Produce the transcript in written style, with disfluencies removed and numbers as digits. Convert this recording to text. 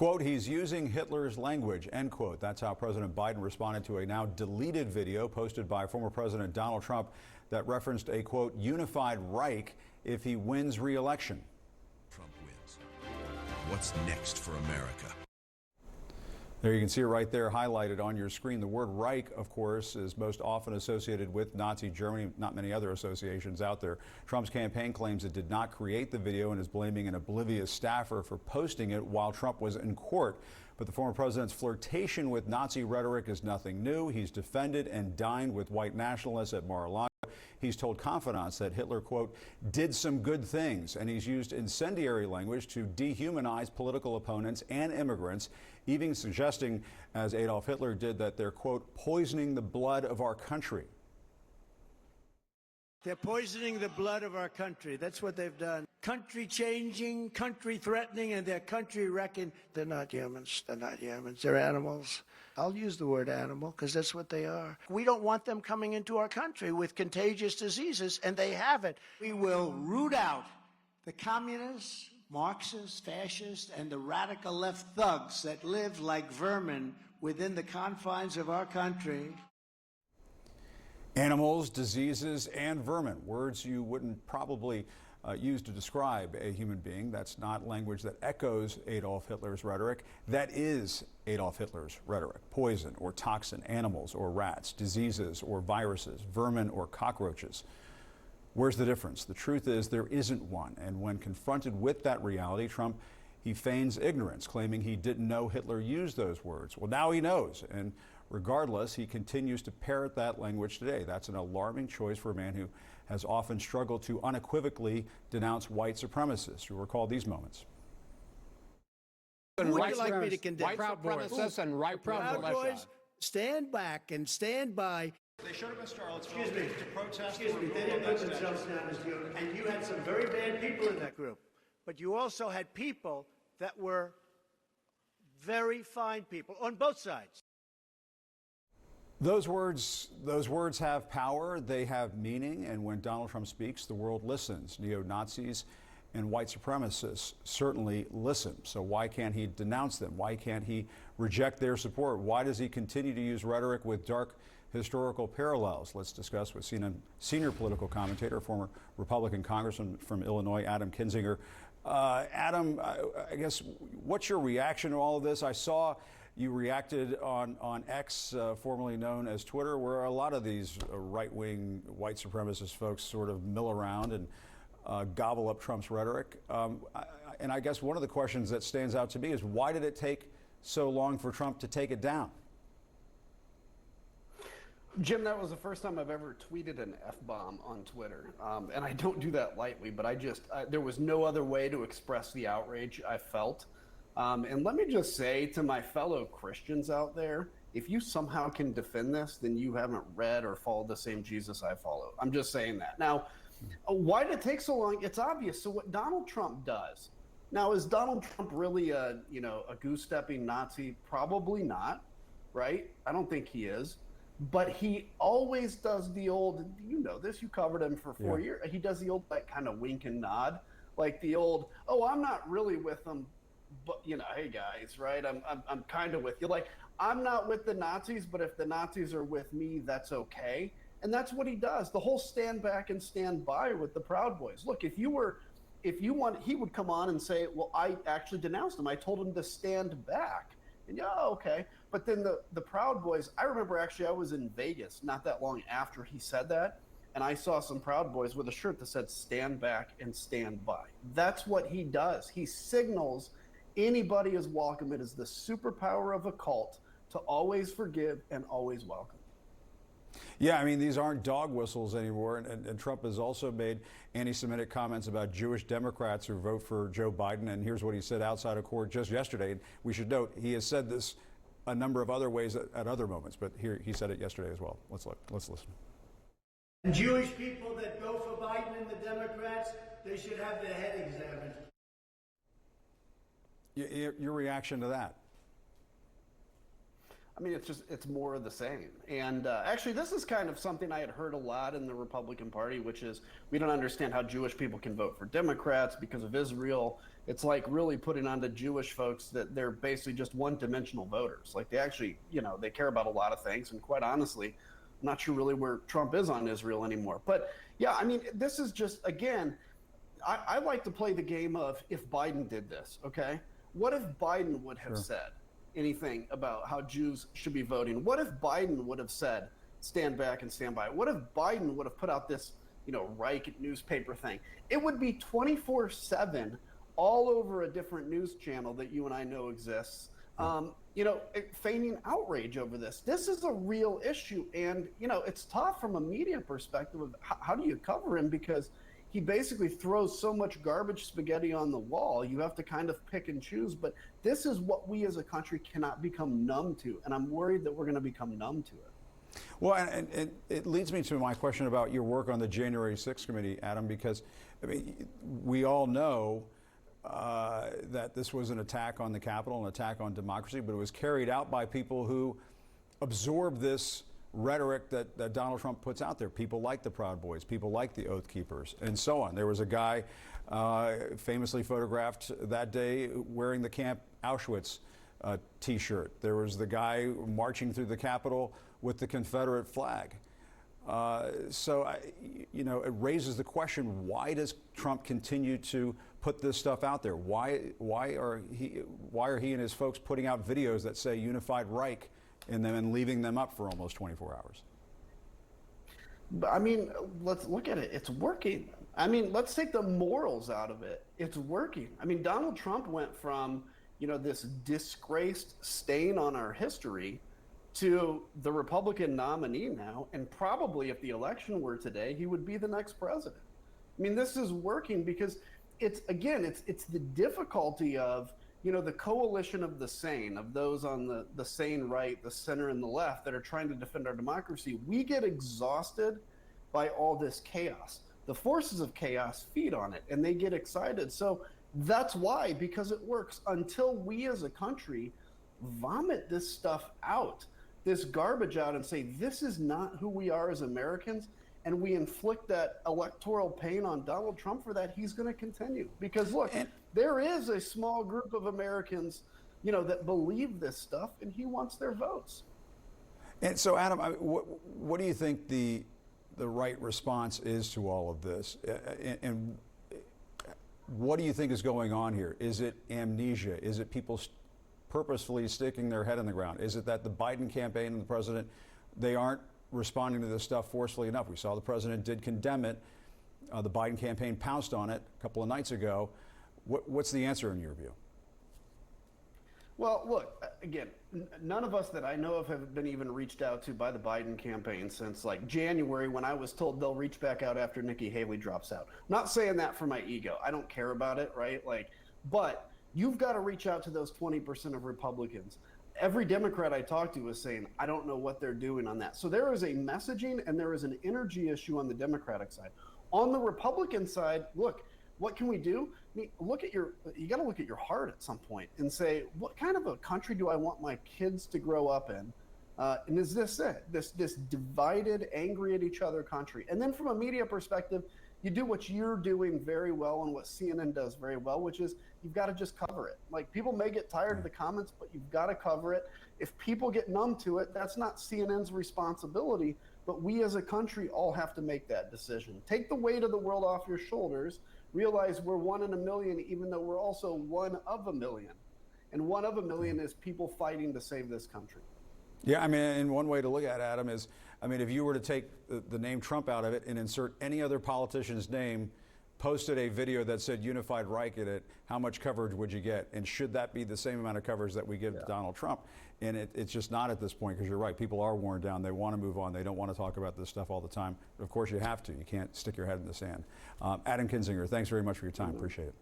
Quote, he's using Hitler's language, end quote. That's how President Biden responded to a now deleted video posted by former President Donald Trump that referenced a, quote, unified Reich if he wins re-election. Trump wins. What's next for America? There you can see it right there highlighted on your screen. The word Reich, of course, is most often associated with Nazi Germany, not many other associations out there. Trump's campaign claims it did not create the video and is blaming an oblivious staffer for posting it while Trump was in court. But the former president's flirtation with Nazi rhetoric is nothing new. He's defended and dined with white nationalists at Monologue. He's told confidants that Hitler, quote, did some good things, and he's used incendiary language to dehumanize political opponents and immigrants, even suggesting, as Adolf Hitler did, that they're, quote, poisoning the blood of our country. They're poisoning the blood of our country. That's what they've done. Country changing, country threatening, and their country wrecking. They're not humans. They're not humans. They're animals. I'll use the word animal because that's what they are. We don't want them coming into our country with contagious diseases, and they have it. We will root out the communists, Marxists, fascists, and the radical left thugs that live like vermin within the confines of our country. Animals, diseases, and vermin, words you wouldn't probably use to describe a human being. That's not language that echoes Adolf Hitler's rhetoric. That is Adolf Hitler's rhetoric. Poison or toxin, animals or rats, diseases or viruses, vermin or cockroaches. Where's the difference? The truth is there isn't one. And when confronted with that reality, Trump, he feigns ignorance, claiming he didn't know Hitler used those words. Well, now he knows. And regardless, he continues to parrot that language today. That's an alarming choice for a man who has often struggled to unequivocally denounce white supremacists. You recall these moments. Would you like me to condemn? White supremacists and right Proud Boys, stand back and stand by. They showed up in Charlottesville to protest. Excuse me, they didn't put themselves down as you, and you had some very bad people in that group. But you also had people that were very fine people on both sides. Those words have power, they have meaning, and when Donald Trump speaks, the world listens. Neo-Nazis and white supremacists certainly listen. So why can't he denounce them? Why can't he reject their support? Why does he continue to use rhetoric with dark historical parallels? Let's discuss with senior political commentator, former Republican congressman from Illinois, Adam Kinzinger. Adam, I guess, what's your reaction to all of this? I saw you reacted on X, formerly known as Twitter, where a lot of these right-wing white supremacist folks sort of mill around and gobble up Trump's rhetoric. And I guess one of the questions that stands out to me is, why did it take so long for Trump to take it down? Jim, that was the first time I've ever tweeted an F-bomb on Twitter. And I don't do that lightly, but there was no other way to express the outrage I felt. And let me just say to my fellow Christians out there, if you somehow can defend this, then you haven't read or followed the same Jesus I follow. I'm just saying that. Now, why did it take so long? It's obvious. So what Donald Trump does, now is Donald Trump really a goose-stepping Nazi? Probably not, right? I don't think he is. But he always does the old, you know this, you covered him for 4 years. He does the old like kind of wink and nod, like the old, oh, I'm not really with them, but hey guys, right? I'm kind of with you. Like, I'm not with the Nazis, but if the Nazis are with me, that's okay. And that's what he does. The whole stand back and stand by with the Proud Boys. Look, if you want, he would come on and say, well, I actually denounced him. I told him to stand back. And okay. But then the Proud Boys, I remember actually I was in Vegas not that long after he said that, and I saw some Proud Boys with a shirt that said stand back and stand by. That's what he does. He signals anybody is welcome. It is the superpower of a cult to always forgive and always welcome. Yeah, I mean, these aren't dog whistles anymore. And Trump has also made anti-Semitic comments about Jewish Democrats who vote for Joe Biden. And here's what he said outside of court just yesterday. And we should note, he has said this a number of other ways at other moments, but here he said it yesterday as well. Let's listen. And Jewish people that go for Biden and the Democrats, they should have their head examined. Your reaction to that? I mean, it's more of the same. And actually, this is kind of something I had heard a lot in the Republican Party, which is we don't understand how Jewish people can vote for Democrats because of Israel. It's like really putting on to Jewish folks that they're basically just one-dimensional voters. Like they actually, they care about a lot of things. And quite honestly, I'm not sure really where Trump is on Israel anymore. But yeah, I mean, this is just, again, I like to play the game of if Biden did this, okay? What if Biden would have said anything about how Jews should be voting? What if Biden would have said, stand back and stand by? What if Biden would have put out this, Reich newspaper thing? It would be 24/7 all over a different news channel that you and I know exists, feigning outrage over this. This is a real issue. And, it's tough from a media perspective of how do you cover him, because he basically throws so much garbage spaghetti on the wall. You have to kind of pick and choose. But this is what we as a country cannot become numb to. And I'm worried that we're going to become numb to it. Well, and it leads me to my question about your work on the January 6th committee, Adam, because I mean, we all know that this was an attack on the Capitol, an attack on democracy, but it was carried out by people who absorbed this rhetoric that Donald Trump puts out there. People like the Proud Boys, people like the Oath Keepers, and so on. There was a guy famously photographed that day wearing the Camp Auschwitz T-shirt. There was the guy marching through the Capitol with the Confederate flag. It raises the question: why does Trump continue to put this stuff out there? Why are he and his folks putting out videos that say "Unified Reich" in them and leaving them up for almost 24 hours? But I mean, let's look at it. It's working. I mean, let's take the morals out of it. It's working. I mean, Donald Trump went from, this disgraced stain on our history to the Republican nominee now. And probably if the election were today, he would be the next president. I mean, this is working because it's the difficulty of, the coalition of the sane, of those on the sane right, the center, and the left that are trying to defend our democracy. We get exhausted by all this chaos. The forces of chaos feed on it, and they get excited. So that's why, because it works, until we as a country vomit this stuff out, this garbage out, and say, this is not who we are as Americans, and we inflict that electoral pain on Donald Trump for that, he's going to continue. Because look, there is a small group of Americans, that believe this stuff, and he wants their votes. And so, Adam, what do you think the right response is to all of this? And what do you think is going on here? Is it amnesia? Is it people purposefully sticking their head in the ground? Is it that the Biden campaign and the president, they aren't responding to this stuff forcefully enough? We saw the president did condemn it. The Biden campaign pounced on it a couple of nights ago. What's the answer in your view? Well, look, again, none of us that I know of have been even reached out to by the Biden campaign since like January, when I was told they'll reach back out after Nikki Haley drops out. I'm not saying that for my ego. I don't care about it, right? But you've got to reach out to those 20% of Republicans. Every Democrat I talk to is saying, I don't know what they're doing on that. So there is a messaging and there is an energy issue on the Democratic side. On the Republican side, look, what can we do? I mean, you got to look at your heart at some point and say, what kind of a country do I want my kids to grow up in? And is this it? This divided, angry at each other country? And then from a media perspective, you do what you're doing very well and what CNN does very well, which is you've got to just cover it. Like, people may get tired of the comments, but you've got to cover it. If people get numb to it, that's not CNN's responsibility, but we as a country all have to make that decision. Take the weight of the world off your shoulders. Realize we're 1 in a million, even though we're also 1 of a million. And 1 of a million is people fighting to save this country. Yeah, I mean, and one way to look at it, Adam, is, I mean, if you were to take the name Trump out of it and insert any other politician's name, posted a video that said Unified Reich in it, how much coverage would you get? And should that be the same amount of coverage that we give to Donald Trump? And it's just not at this point, because you're right. People are worn down. They want to move on. They don't want to talk about this stuff all the time. But of course, you have to. You can't stick your head in the sand. Adam Kinzinger, thanks very much for your time. Appreciate it.